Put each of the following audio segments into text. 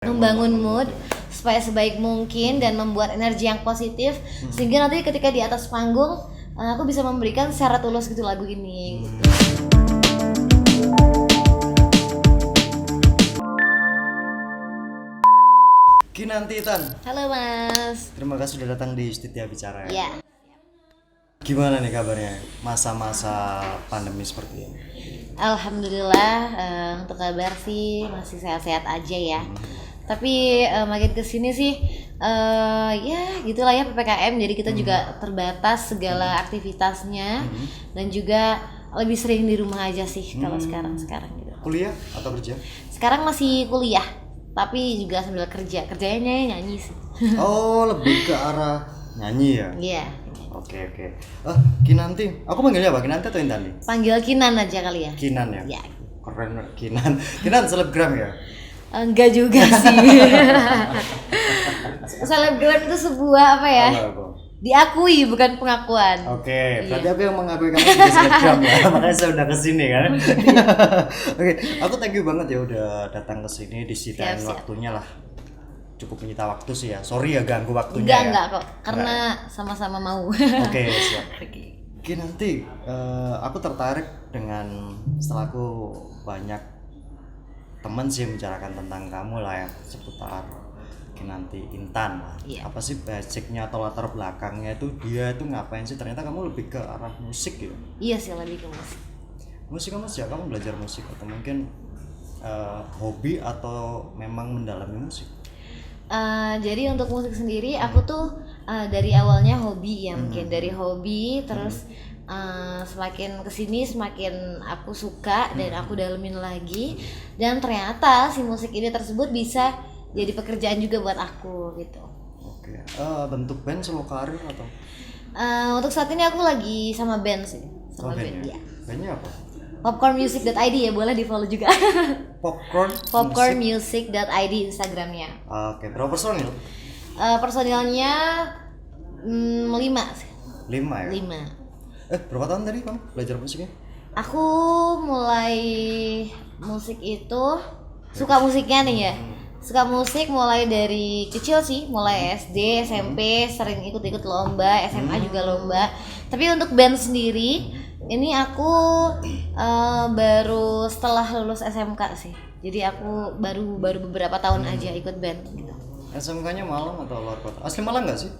membangun mood supaya sebaik mungkin dan membuat energi yang positif sehingga nanti ketika di atas panggung aku bisa memberikan secara tulus gitu lagu ini gitu. Kinanti Tan, Halo Mas. terima kasih sudah datang di Setia Bicara ya. Ya, Gimana nih kabarnya masa-masa pandemi seperti ini? alhamdulillah untuk kabar sih masih sehat-sehat aja ya. Tapi makin kesini sih ya gitulah ya PPKM, jadi kita juga terbatas segala aktivitasnya dan juga lebih sering di rumah aja sih kalau sekarang gitu. Kuliah atau kerja? Sekarang masih kuliah, tapi juga sambil kerja. Kerjanya nyanyi sih. Oh, lebih ke arah nyanyi ya? Iya. Oke. Kinanti, aku manggilnya apa? Kinanti atau Intan nih? Panggil Kinan aja kali ya. Kinan ya? Ya. Keren, Kinan. Kinan selebgram ya? Enggak juga sih. Selebgram itu sebuah apa ya? Apa? Diakui bukan pengakuan. Oke, berarti aku yang mengakui kamu sebagai selebgram ya, makanya saya udah kesini kan. Oke, aku thank you banget ya udah datang kesini, disitahin Siap. waktunya lah. Cukup menyita waktu sih ya, sorry ya ganggu waktunya. Enggak kok, karena sama-sama mau. Oke, siap. Oke. Oke, nanti aku tertarik dengan setelah aku banyak teman sih membicarakan tentang kamu lah ya, seputar Kinanti Intan lah. Iya. Apa sih basicnya atau latar belakangnya itu dia itu ngapain sih? Ternyata kamu lebih ke arah musik ya. Iya sih, lebih ke musik. Musik kamu sejak kamu belajar musik atau mungkin hobi atau memang mendalami musik? Jadi untuk musik sendiri aku tuh dari awalnya hobi ya, mungkin dari hobi terus semakin kesini semakin aku suka dan aku dalemin lagi, dan ternyata si musik ini tersebut bisa jadi pekerjaan juga buat aku gitu. Oke. Bentuk band solo karir atau? Untuk saat ini aku lagi sama band sih, sama band ya? ya. Bandnya apa? Popcornmusic.id ya, boleh di follow juga. Popcorn. Popcornmusic.id Instagramnya. Oke, berapa personil? Personilnya 5 sih. 5 ya? 5. Berapa tahun tadi kamu belajar musiknya? Aku mulai musik itu suka musiknya nih ya. Suka musik mulai dari kecil sih, mulai SD, SMP sering ikut-ikut lomba, SMA juga lomba. Tapi untuk band sendiri ini aku baru setelah lulus SMK sih. Jadi aku baru beberapa tahun aja ikut band gitu. SMK-nya Malang atau luar kota? Asli Malang nggak sih?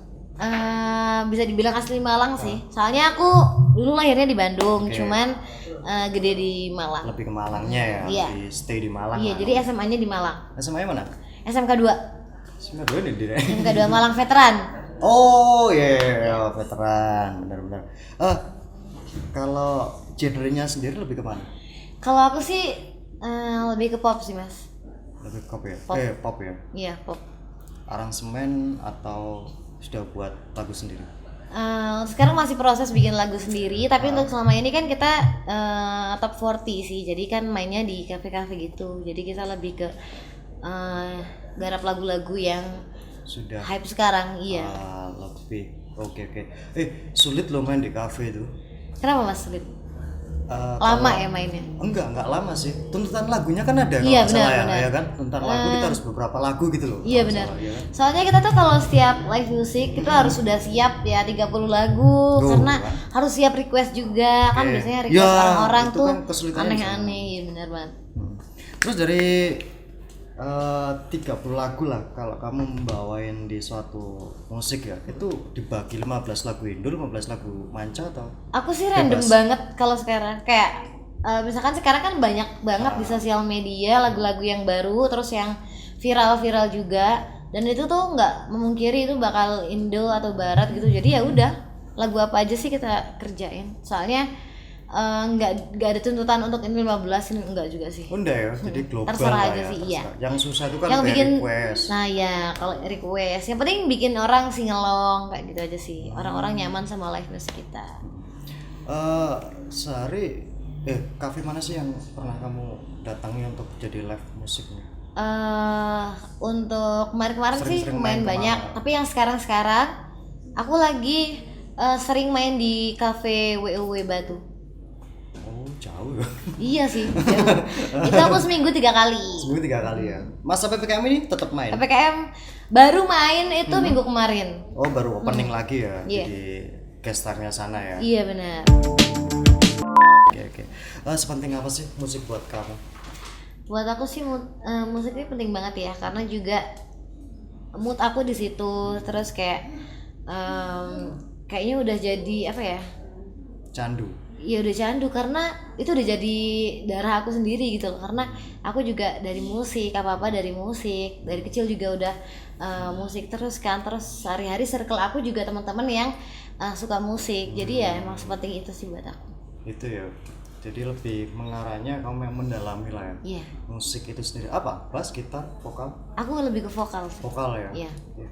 Bisa dibilang asli Malang sih. Soalnya aku dulu lahirnya di Bandung, cuman gede di Malang. Lebih ke Malangnya ya? Iya. Lebih stay di Malang. Iya, lah. jadi SMA-nya di Malang. SMA-nya mana? SMK 2. SMK 2 nih dia. SMK 2 Malang Veteran. Oh iya, veteran, benar-benar. Kalau genrenya sendiri lebih ke mana? Kalau aku sih lebih ke pop sih, Mas. Lebih pop ya? Pop. Pop ya? Iya, pop. Aransemen atau sudah buat lagu sendiri? Sekarang masih proses bikin lagu sendiri, tapi untuk selama ini kan kita top 40 sih. Jadi kan mainnya di kafe-kafe gitu. Jadi kita lebih ke garap lagu-lagu yang Sudah hype sekarang, iya. lebih oke. Sulit loh main di kafe itu. Kenapa Mas sulit? kalau- Lama ya mainnya? Enggak lama sih. Tuntutan lagunya kan ada Iya, kalau nggak salah benar. ya kan? Tuntutan lagu kita harus beberapa lagu gitu loh. Iya kalau benar. salah, ya kan? Soalnya kita tuh kalau setiap live music kita harus sudah siap ya 30 lagu karena kan. harus siap request juga. Kan Oke. biasanya request Ya, orang-orang itu tuh kan kesulitannya di sana. aneh-aneh, iya benar banget. Terus dari 30 lagu lah kalau kamu membawain di suatu musik ya, itu dibagi 15 lagu Indo, 15 lagu manca atau? Aku sih random Bebas. banget kalau sekarang kayak misalkan sekarang kan banyak banget di sosial media lagu-lagu yang baru terus yang viral-viral juga, dan itu tuh nggak memungkiri itu bakal Indo atau Barat gitu. Jadi ya udah, lagu apa aja sih kita kerjain. Soalnya nggak ada tuntutan untuk ini 15, ini enggak juga sih. Unda ya, jadi global Terserah lah aja ya, sih, terserah. iya. Yang susah itu kan Yang kayak bikin request. Nah ya, kalau request yang penting bikin orang singelong kayak gitu aja sih. Orang-orang nyaman sama live music kita. Sehari kafe mana sih yang pernah kamu datangi untuk jadi live musiknya? Untuk kemarin-kemarin sih Sering-sering main main banyak, kemana? tapi yang sekarang aku lagi sering main di cafe WUW Batu. Oh jauh ya. dulu. Iya sih, jauh. Itu aku seminggu 3 kali. Seminggu 3 kali ya. Masa PPKM ini tetap main? PPKM baru main itu minggu kemarin. Oh, baru opening lagi ya. Iya. Jadi gestarnya sana ya. Iya benar. Oke. Sepenting apa sih musik buat kamu? Buat aku sih musik ini penting banget ya, karena juga mood aku di situ. Terus kayak kayaknya udah jadi apa ya? Candu. Ya udah candu, karena itu udah jadi darah aku sendiri gitu loh. Karena aku juga dari musik, apa-apa dari musik. Dari kecil juga udah musik terus kan. Terus sehari-hari circle aku juga teman-teman yang suka musik. Jadi ya emang sepenting itu sih buat aku. Itu ya. Jadi lebih mengarahnya kamu yang mendalami lah ya. Iya. Musik itu sendiri apa? Bass, gitar, vokal? Aku lebih ke vokal sih. Vokal ya. Iya.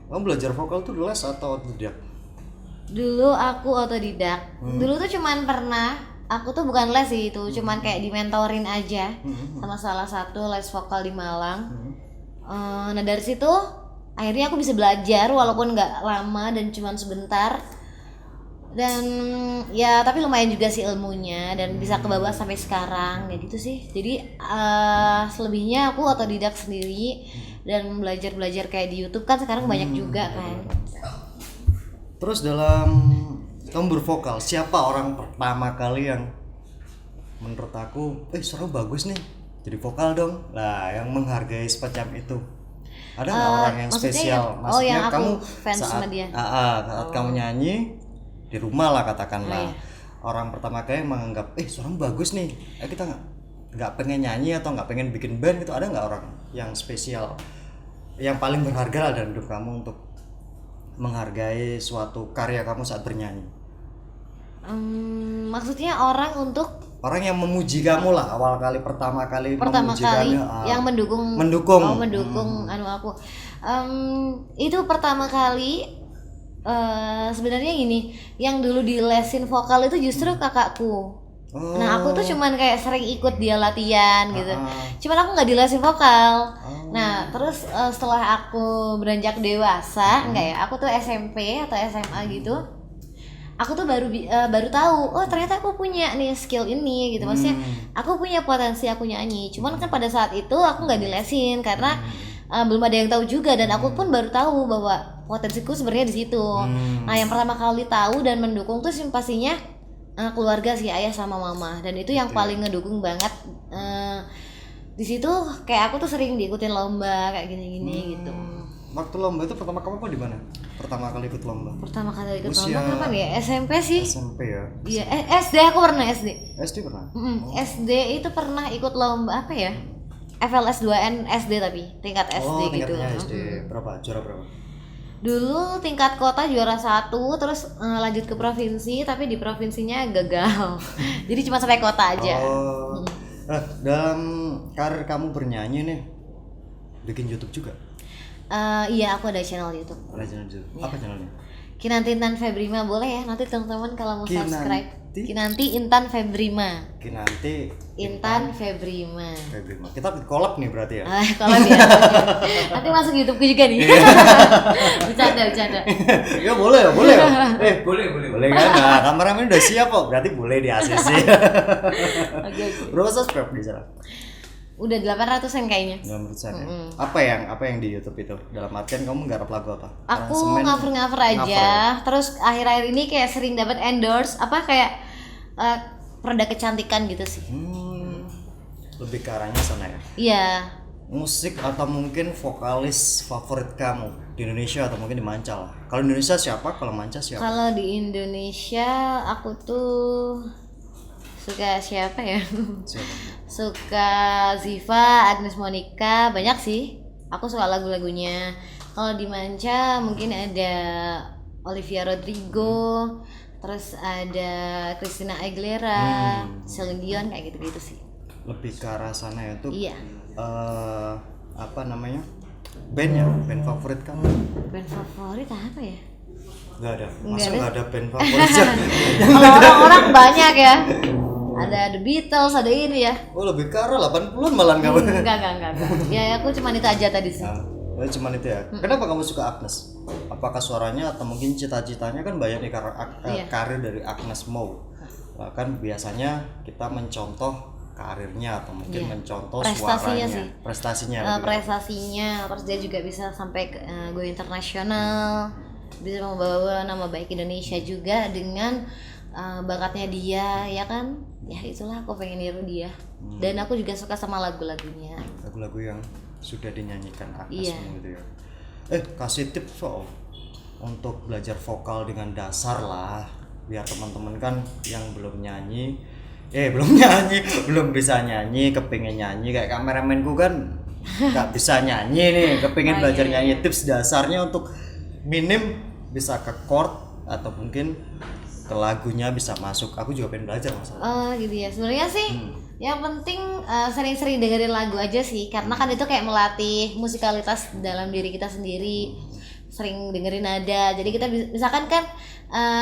Kamu belajar vokal tuh les atau otodidak? Dulu aku otodidak. Dulu tuh cuman pernah, aku tuh bukan les sih itu, cuman kayak dimentorin aja sama salah satu les vokal di Malang. Nah dari situ akhirnya aku bisa belajar walaupun nggak lama dan cuman sebentar. Dan ya tapi lumayan juga sih ilmunya dan bisa kebawa sampai sekarang kayak gitu sih. Jadi selebihnya aku otodidak sendiri dan belajar kayak di YouTube kan sekarang banyak juga kan. Terus dalam kamu bervokal, siapa orang pertama kali yang menurut aku, suara bagus nih, jadi vokal dong. Lah, yang menghargai semacam itu. Ada nggak orang yang spesial? Maksudnya yang aku kamu fans saat, sama dia. saat kamu nyanyi di rumah lah katakanlah, iya. orang pertama kali yang menganggap, suara bagus nih, kita nggak pengen nyanyi atau nggak pengen bikin band gitu. Ada nggak orang yang spesial, yang paling berharga lah dalam hidup kamu untuk menghargai suatu karya kamu saat bernyanyi? Maksudnya orang yang memuji kamu lah, pertama kali memuji kali kamu, yang mendukung anu aku. Itu pertama kali sebenarnya gini, yang dulu dilesin vokal itu justru kakakku. Nah aku tuh cuman kayak sering ikut dia latihan gitu, cuman aku nggak dilesin vokal. Nah terus setelah aku beranjak dewasa, enggak ya, aku tuh SMP atau SMA gitu, aku tuh baru tahu, oh ternyata aku punya nih skill ini gitu. Maksudnya aku punya potensi aku nyanyi, cuman kan pada saat itu aku nggak dilesin karena belum ada yang tahu juga, dan aku pun baru tahu bahwa potensiku sebenarnya di situ. Nah yang pertama kali tahu dan mendukung tuh pastinya keluarga sih, ayah sama mama, dan itu yang paling ngedukung banget. Di situ kayak aku tuh sering diikutin lomba kayak gini-gini gitu. Waktu lomba itu pertama kamu di mana? Pertama kali ikut lomba? Pertama kali ikut lomba kapan ya? SMP sih. SMP ya? Iya, SD aku pernah SD. SD pernah? SD itu pernah ikut lomba apa ya? FLS 2N SD tapi tingkat SD gitu. Oh, tingkatnya SD. Berapa? Juara berapa? Dulu tingkat kota juara 1, terus lanjut ke provinsi, tapi di provinsinya gagal. Jadi cuma sampai kota aja. Oh. Nah, dalam karir kamu bernyanyi nih, bikin YouTube juga? Iya, aku ada channel YouTube. Ada channel YouTube. Apa channelnya? Kinanti Intan Febrima, boleh ya nanti teman-teman kalau mau subscribe. Kinanti Intan Febrima. Kinanti Intan Febrima. Kita collab nih berarti ya? Collab ya. Nanti masuk YouTubeku juga nih. Bercanda. Ya boleh. Boleh kan? Nah, kameramen udah siap kok. Berarti boleh di ACC. Oke. Berapa subscribe di sana? Udah 800-an kayaknya. 800-an ya? Apa yang di YouTube itu? Dalam artian kamu nggarap lagu apa? Aku cover aja. Terus akhir-akhir ini kayak sering dapat endorse kayak produk kecantikan gitu sih. Lebih ke arahnya sana ya? Iya. Musik atau mungkin vokalis favorit kamu di Indonesia atau mungkin di Manca lah. Kalau di Indonesia siapa? Kalau Manca siapa? Kalau di Indonesia aku tuh suka siapa ya? Suka Ziva, Agnes Monica, banyak sih. Aku suka lagu-lagunya. Kalau di Manca mungkin ada Olivia Rodrigo, terus ada Christina Aguilera, Celine Dion, kayak gitu-gitu sih. Lebih ke arah sana ya tuh. Iya. Apa namanya? Band favorit kamu? Band favorit apa ya? Nggak ada. Masa nggak ada band favorit? Kalau orang-orang banyak ya. Ada The Beatles, ada ini ya. Oh, lebih ke arah 80-an malah kamu. Enggak. Ya aku cuma itu aja tadi sih. Cuma itu ya. Kenapa kamu suka Agnes? Apakah suaranya atau mungkin cita-citanya? Kan banyak nih karir dari Agnes Mo. Kan biasanya kita mencontoh karirnya atau mungkin Iya. mencontoh Prestasinya suaranya, sih. prestasinya. Prestasinya, terus dia juga bisa sampai ke go internasional, bisa membawa nama baik Indonesia juga dengan bakatnya dia, ya kan? Ya itulah aku pengen niru dia. Dan aku juga suka sama lagu-lagunya. Lagu-lagu yang sudah dinyanyikan Iya. Agnes gitu ya. Kasih tips soal untuk belajar vokal dengan dasar lah, biar teman-teman kan yang belum nyanyi, belum bisa nyanyi, kepingin nyanyi kayak kameramenku kan nggak bisa nyanyi nih, kepingin belajar nyanyi, tips dasarnya untuk minim bisa ke chord atau mungkin ke lagunya bisa masuk. Aku juga pengen belajar masalah. Oh gitu ya. Sebenarnya sih yang penting sering-sering dengerin lagu aja sih, karena kan itu kayak melatih musikalitas dalam diri kita sendiri. Sering dengerin nada, jadi kita misalkan kan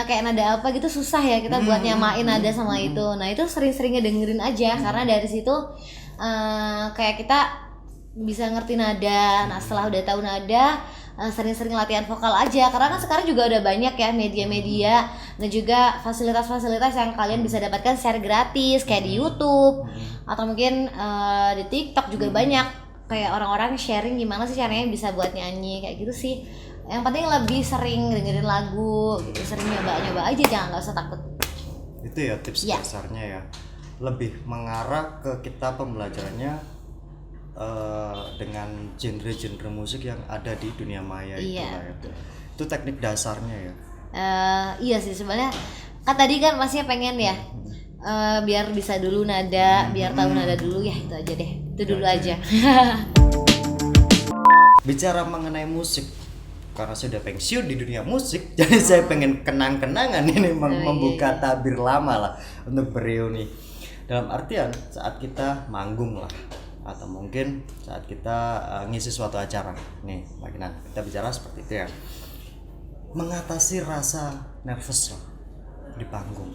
kayak nada apa gitu susah ya kita buat nyamain nada sama itu. Nah itu sering-seringnya dengerin aja, karena dari situ kayak kita bisa ngerti nada. Nah setelah udah tahu nada, sering-sering latihan vokal aja, karena kan sekarang juga udah banyak ya media-media dan juga fasilitas-fasilitas yang kalian bisa dapatkan secara gratis kayak di YouTube atau mungkin di TikTok juga banyak kayak orang-orang sharing gimana sih caranya bisa buat nyanyi kayak gitu sih. Yang penting lebih sering dengerin lagu gitu, sering nyoba-nyoba aja, nggak usah takut. Itu ya tips dasarnya ya, lebih mengarah ke kita pembelajarannya dengan genre-genre musik yang ada di dunia maya. Iya, itulah ya. Itu teknik dasarnya ya. Iya sih sebenarnya kan tadi kan masnya pengen ya biar bisa dulu nada, biar tahu nada dulu, ya itu aja deh, itu dulu aja. Bicara mengenai musik, karena sudah pensiun di dunia musik, jadi saya pengen kenang-kenangan ini membuka tabir lama lah untuk bereuni. Dalam artian saat kita manggung lah, atau mungkin saat kita ngisi suatu acara. Nih, Mbak Kinan, kita bicara seperti itu ya. Mengatasi rasa nervous lah di panggung.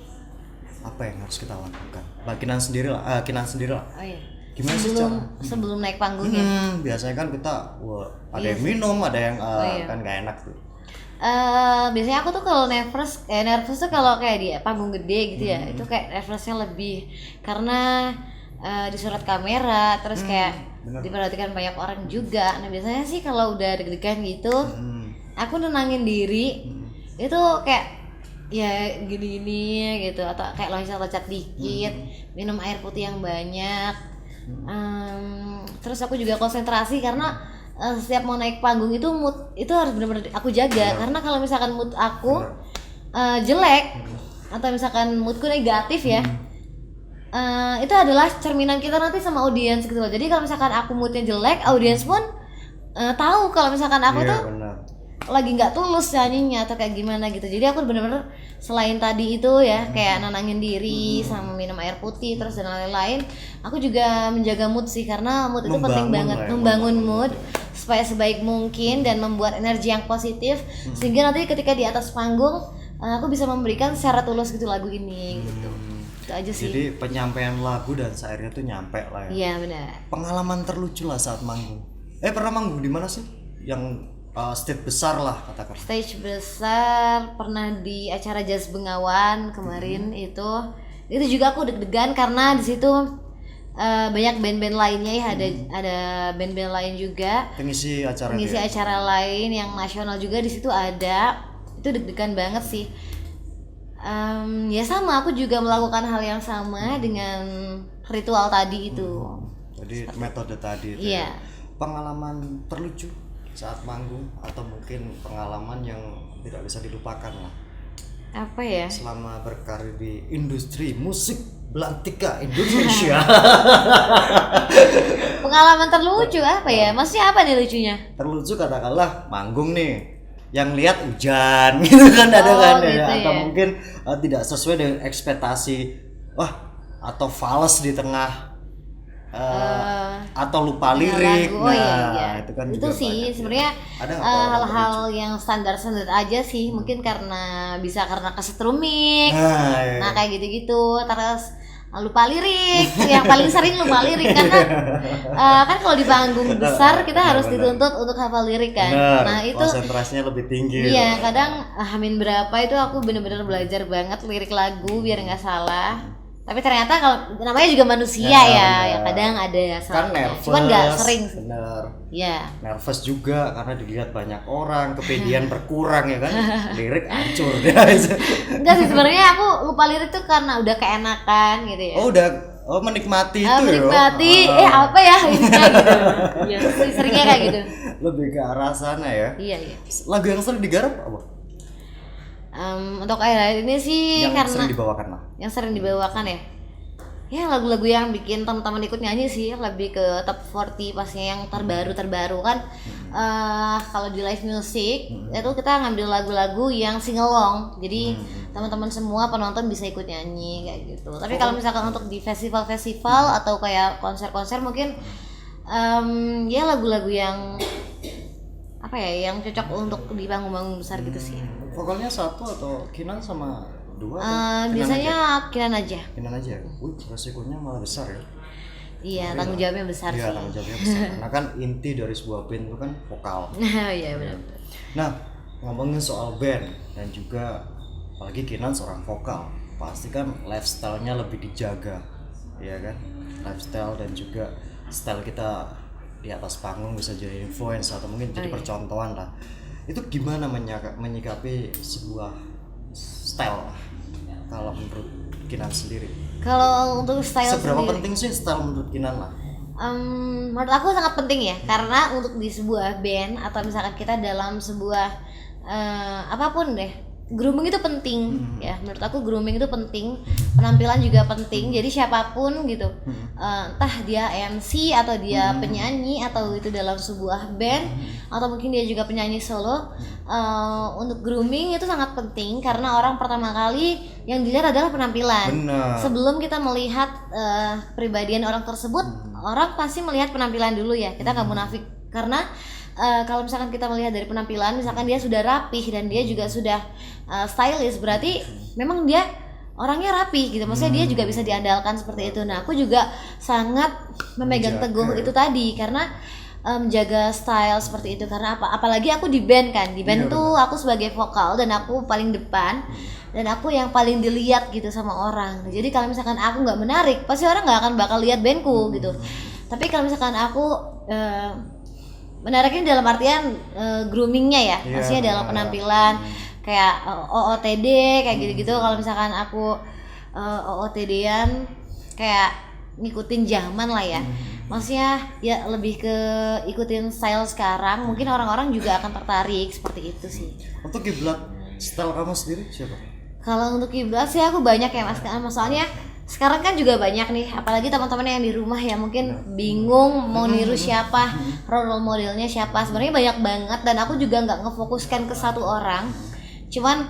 Apa yang harus kita lakukan? Mbak Kinan sendiri lah, Oh iya. Gimana sih sebelum naik panggungnya? Biasanya kan kita ada yang minum, ada yang kan gak enak tuh. Biasanya aku tuh kalau nervous tuh kalau kayak di panggung gede gitu ya, itu kayak nervousnya lebih karena disurat kamera, terus kayak diperhatikan banyak orang juga. Nah biasanya sih kalau udah deg-degan gitu, aku nenangin diri, itu kayak ya gini-gini gitu, atau kayak loncat-loncat dikit, minum air putih yang banyak. Terus aku juga konsentrasi karena setiap mau naik panggung itu mood itu harus benar-benar aku jaga. Karena kalau misalkan mood aku jelek atau misalkan moodku negatif ya, itu adalah cerminan kita nanti sama audiens gitu loh. Jadi kalau misalkan aku moodnya jelek, audiens pun tahu kalau misalkan aku tuh lagi nggak tulus nyanyinya atau kayak gimana gitu. Jadi aku bener-bener selain tadi itu ya kayak nenangin diri sama minum air putih terus dan lain-lain, aku juga menjaga mood sih, karena mood itu penting banget, membangun mood supaya sebaik mungkin dan membuat energi yang positif sehingga nanti ketika di atas panggung aku bisa memberikan secara tulus gitu lagu ini gitu. Itu aja sih. Jadi penyampaian lagu dan syairnya tuh nyampe lah ya. Iya benar. Pengalaman terlucu lah saat manggung. Pernah manggung di mana sih? Yang stage besar lah katakan. Stage besar pernah di acara Jazz Bengawan kemarin. Itu juga aku deg-degan karena di situ banyak band-band lainnya ya, ada band-band lain juga. Pengisi acara lain yang nasional juga di situ ada. Itu deg-degan banget sih. Ya sama, aku juga melakukan hal yang sama dengan ritual tadi itu. Jadi metode tadi itu. Iya. Ya. Pengalaman terlucu saat manggung atau mungkin pengalaman yang tidak bisa dilupakan lah. Apa ya? Selama berkarir di industri musik Belantika Indonesia. Pengalaman terlucu apa ya? Maksudnya apa nih lucunya? Terlucu katakanlah manggung nih, yang lihat hujan gitu kan ada kan gitu ya. Atau ya. mungkin tidak sesuai dengan ekspektasi, atau fals di tengah atau lupa lirik. Lagu. Iya. Itu kan itu juga sih banyak, sebenarnya ya. hal-hal yang standar aja sih, mungkin karena kesetrum mic. Nah kayak gitu-gitu, terus lupa lirik, yang paling sering lupa lirik karena kan kalau di panggung besar kita harus dituntut untuk hafal lirik kan. Nah itu konsentrasinya lebih tinggi. Iya, kadang hamin berapa itu aku bener-bener belajar banget lirik lagu biar nggak salah. Tapi ternyata kalau namanya juga manusia Ya, ya, bener. yang kadang ada Kan salahnya. nervous. Cuman nggak sering sih. Bener. Iya. Nervous juga karena dilihat banyak orang, kepedean berkurang ya kan. Lirik hancur deh. Enggak sih, sebenarnya aku lupa lirik tuh karena udah keenakan gitu ya. Menikmati itu Menikmati, ya. apa ya ini gitu. Iya, seringnya kayak gitu. Lebih ke arah sana ya. Iya, iya. Lagu yang sering digarap apa? Untuk akhir-akhir ini sih Yang karena sering dibawakan lah. yang sering dibawakan ya lagu-lagu yang bikin teman-teman ikut nyanyi sih, lebih ke top 40 pasnya yang terbaru kan. Kalau di live music itu kita ngambil lagu-lagu yang singelong, jadi teman-teman semua penonton bisa ikut nyanyi kayak gitu. Tapi kalau misalkan untuk di festival-festival atau kayak konser-konser mungkin ya lagu-lagu yang apa ya, yang cocok untuk di panggung-panggung besar gitu sih. Vokalnya satu atau Kinan sama dua? Atau Kinan Biasanya aja? Kinan aja. Kinan aja. Resikonya malah besar ya. Iya, tanggung jawabnya besar Iya, sih. tanggung jawabnya besar. Karena kan inti dari sebuah band itu kan vokal. Iya benar. Nah, ngomongin soal band dan juga apalagi Kinan seorang vokal, pasti kan lifestyle-nya lebih dijaga, ya kan? Lifestyle dan juga style kita di atas panggung bisa jadi influence atau mungkin jadi percontohan lah. Itu gimana menyikapi sebuah style lah, kalau menurut Kinan sendiri? Kalau untuk style Seberapa sendiri, penting sih style menurut Kinan lah? menurut aku sangat penting ya, karena untuk di sebuah band atau misalkan kita dalam sebuah apapun deh, grooming itu penting ya. Menurut aku grooming itu penting, penampilan juga penting. Jadi siapapun gitu, entah dia MC atau dia penyanyi atau itu dalam sebuah band atau mungkin dia juga penyanyi solo, untuk grooming itu sangat penting karena orang pertama kali yang dilihat adalah penampilan. Benar. Sebelum kita melihat kepribadian orang tersebut, orang pasti melihat penampilan dulu ya. Kita nggak munafik karena kalau misalkan kita melihat dari penampilan, misalkan dia sudah rapih dan dia juga sudah stylish, berarti memang dia orangnya rapih gitu. Maksudnya dia juga bisa diandalkan seperti itu. Nah, aku juga sangat memegang teguh itu tadi karena menjaga style seperti itu. Karena apa? Apalagi aku di band kan. Di band tuh aku sebagai vokal dan aku paling depan dan aku yang paling dilihat gitu sama orang. Jadi kalau misalkan aku nggak menarik, pasti orang nggak akan bakal lihat bandku gitu. Tapi kalau misalkan aku menariknya dalam artian groomingnya ya, maksudnya dalam penampilan kayak OOTD kayak gitu-gitu. Kalau misalkan aku OOTD-an kayak ngikutin zaman lah ya, maksudnya ya lebih ke ikutin style sekarang, mungkin orang-orang juga akan tertarik seperti itu sih. Untuk kiblat style kamu sendiri siapa? Kalau untuk kiblat sih aku banyak ya mas, soalnya sekarang kan juga banyak nih, apalagi teman-teman yang di rumah ya mungkin bingung mau niru siapa, role modelnya siapa. Sebenarnya banyak banget dan aku juga nggak ngefokuskan ke satu orang, cuman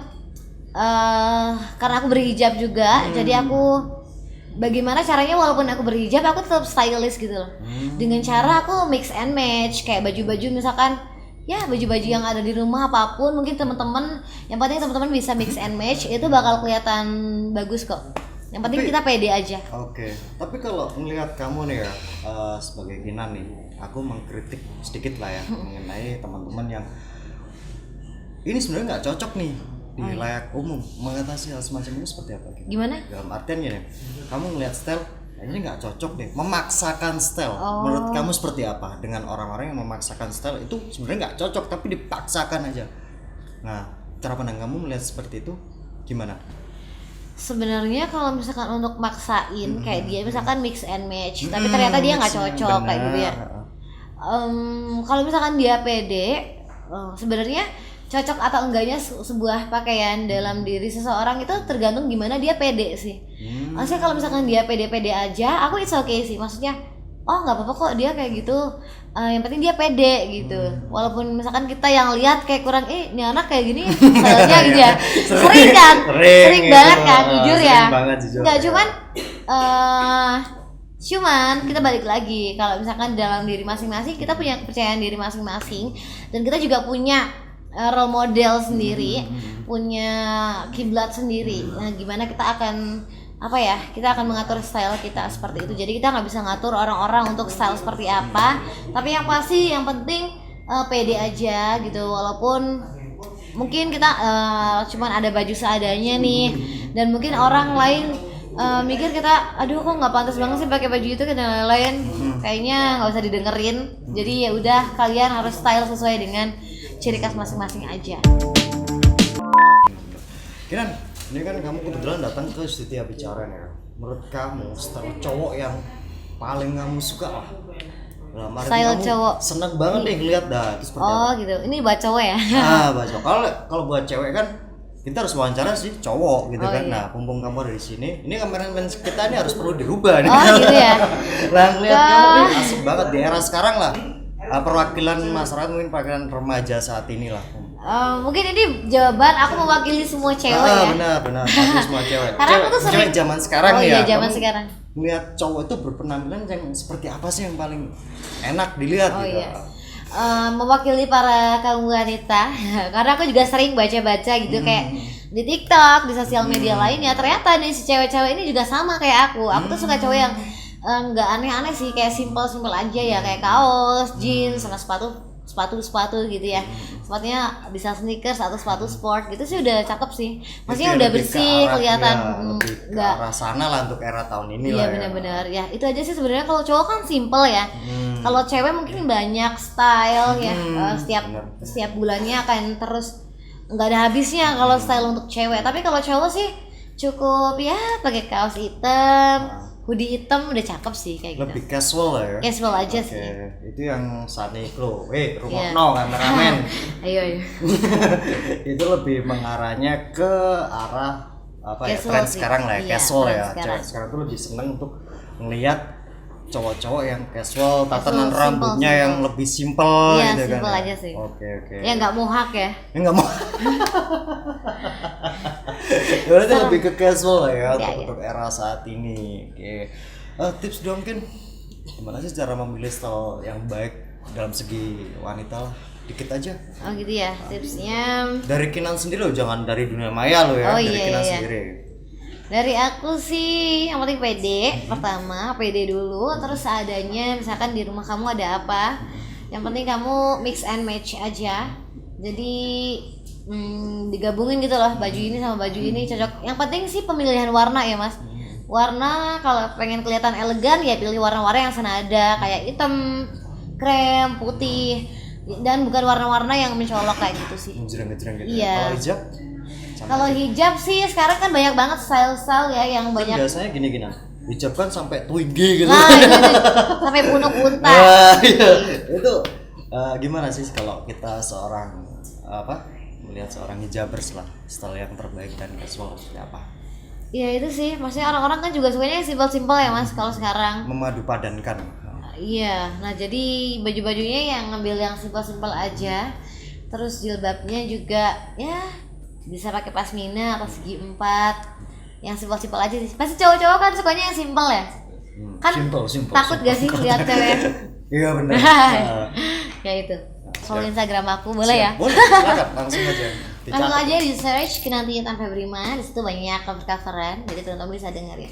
karena aku berhijab juga, jadi aku bagaimana caranya walaupun aku berhijab aku tetap stylish gitu loh, dengan cara aku mix and match kayak baju-baju misalkan ya baju-baju yang ada di rumah apapun, mungkin teman-teman yang penting teman-teman bisa mix and match, itu bakal kelihatan bagus kok. Yang penting kita pede aja. Oke. Tapi kalau melihat kamu nih ya, sebagai Kinan nih, aku mengkritik sedikit lah ya mengenai teman-teman yang ini sebenarnya nggak cocok nih di layak umum. Mengatasi hal semacam ini seperti apa? Gitu? Gimana? Dalam artian gini, kamu ngelihat style ini nggak cocok deh, memaksakan style. Menurut kamu seperti apa dengan orang-orang yang memaksakan style itu sebenarnya nggak cocok tapi dipaksakan aja? Nah, cara pandang kamu melihat seperti itu gimana? Sebenarnya kalau misalkan untuk maksain kayak dia misalkan mix and match, tapi ternyata dia nggak cocok kayak gitu ya. Kalau misalkan dia pede, sebenarnya cocok atau enggaknya sebuah pakaian dalam diri seseorang itu tergantung gimana dia pede sih. Maksudnya kalau misalkan dia pede-pede aja, aku it's okay sih. Maksudnya nggak apa-apa kok dia kayak gitu. Yang penting dia pede gitu. Walaupun misalkan kita yang lihat kayak kurang, ini anak kayak gini, stylenya gitu ya. Sering kan? Sering banget kan, jujur ya. Nggak cuman kita balik lagi. Kalau misalkan dalam diri masing-masing kita punya kepercayaan diri masing-masing dan kita juga punya role model sendiri, punya kiblat sendiri. Nah, gimana kita akan kita akan mengatur style kita seperti itu. Jadi kita nggak bisa ngatur orang-orang untuk style seperti apa, tapi yang pasti yang penting pede aja gitu. Walaupun mungkin kita cuman ada baju seadanya nih dan mungkin orang lain mikir kita, aduh kok nggak pantas banget sih pakai baju itu dan lain-lain, kayaknya nggak usah didengerin. Jadi ya udah, kalian harus style sesuai dengan ciri khas masing-masing aja. Kinan, ini kan kamu kebetulan datang ke setiap bicara ya. Menurut kamu style cowok yang paling kamu suka lah? Dalam arti Style kamu cowok. seneng banget nih ngeliat dah itu seperti Oh apa? gitu, ini buat cowok ya? Baca. Kalau buat cewek kan kita harus wawancara sih cowok gitu Oh, kan. iya. Nah, mumpung kamu ada di sini, ini kameramen kita ini harus perlu dirubah nih. Oh gitu ya? Lah ngeliat kamu nih asik banget di era sekarang lah. Perwakilan masyarakat mungkin perwakilan remaja saat ini lah. Mungkin ini jawaban aku mewakili semua cewek ya. Benar. Pasti semua cewek. Karena aku tuh Cewek sering- zaman sekarang Oh nih iya, ya. zaman kamu sekarang. Ngeliat cowok itu berpenampilan yang seperti apa sih yang paling enak dilihat Oh gitu. iya. Mewakili para kaum wanita karena aku juga sering baca-baca gitu kayak di TikTok, di sosial media lainnya, ternyata nih si cewek-cewek ini juga sama kayak aku tuh suka cowok yang nggak aneh-aneh sih, kayak simple aja ya, kayak kaos, jeans, sama sepatu gitu ya. Sepatunya bisa sneakers atau sepatu sport gitu sih udah cakep sih. Maksudnya Itu udah lebih ke bersih, arah- kelihatan ya, lebih ke nggak. arah sana lah untuk era tahun ini Iya lah ya. benar-benar ya, itu aja sih sebenarnya. Kalau cowok kan simple ya. Kalau cewek mungkin banyak style ya. Setiap bulannya akan terus nggak ada habisnya kalau style untuk cewek. Tapi kalau cowok sih cukup ya pakai kaos hitam, hoodie hitam udah cakep sih kayak gitu. Lebih casual lah ya. Casual aja Oke, sih. itu yang saat ini lo, rumah Iya. no kameramen. Ayo. Itu lebih mengarahnya ke arah apa ya, Casual tren sih. sekarang lah ya, Iya, casual tren ya. sekarang. Cewek sekarang tuh lebih seneng untuk melihat cowok-cowok yang casual, tatanan Casual, rambutnya simple. yang lebih simple Iya, gitu kan. simple ya. aja sih. Oke. Ya nggak mohak ya. Ya nggak mau. Berarti lebih ke casual lah ya, Iya, iya. untuk era saat ini. Oke. Tips dong mungkin gimana sih cara memilih style yang baik dalam segi wanita lah, dikit aja. Oh gitu ya tipsnya. Dari Kinan sendiri loh, jangan dari dunia maya loh ya. Oh, Dari iya, Kinan iya. sendiri. Dari aku sih yang penting pede. Pertama pede dulu, terus seadanya. Misalkan di rumah kamu ada apa, yang penting kamu mix and match aja. Jadi digabungin gitu loh, baju ini sama baju ini cocok. Yang penting sih pemilihan warna ya mas. Warna kalau pengen kelihatan elegan ya pilih warna-warna yang senada, kayak hitam, krem, putih, dan bukan warna-warna yang mencolok kayak gitu sih. Ngejreng-ngejreng gitu. Iya. Kalau hijab? Sama Kalau aja. hijab sih sekarang kan banyak banget style-style ya yang Kan banyak. biasanya gini-gini. Hijab kan sampai twiggy gitu. Nah, gitu. Sampai punuk unta. Nah, iya. Itu gimana sih kalau kita seorang melihat seorang hijabers lah, style yang terbaik dan casual seperti apa? Ya itu sih, maksudnya orang-orang kan juga sukanya yang simpel-simpel ya mas kalau sekarang. Memadu padankan. Iya, nah jadi baju-bajunya yang ngambil yang simpel-simpel aja. Terus jilbabnya juga ya bisa pakai pasmina atau segi 4. Yang simpel-simpel aja sih. Pasti cowok-cowok kan sukanya yang simpel ya. Kan Simple. takut gak sih lihat cewek? Iya benar. Ya itu. Follow Instagram aku boleh ya? Boleh, silakan langsung aja. Langsung aja di search Kinanti Intan Febrima, di situ banyak cover-coveran, jadi teman-teman bisa dengerin.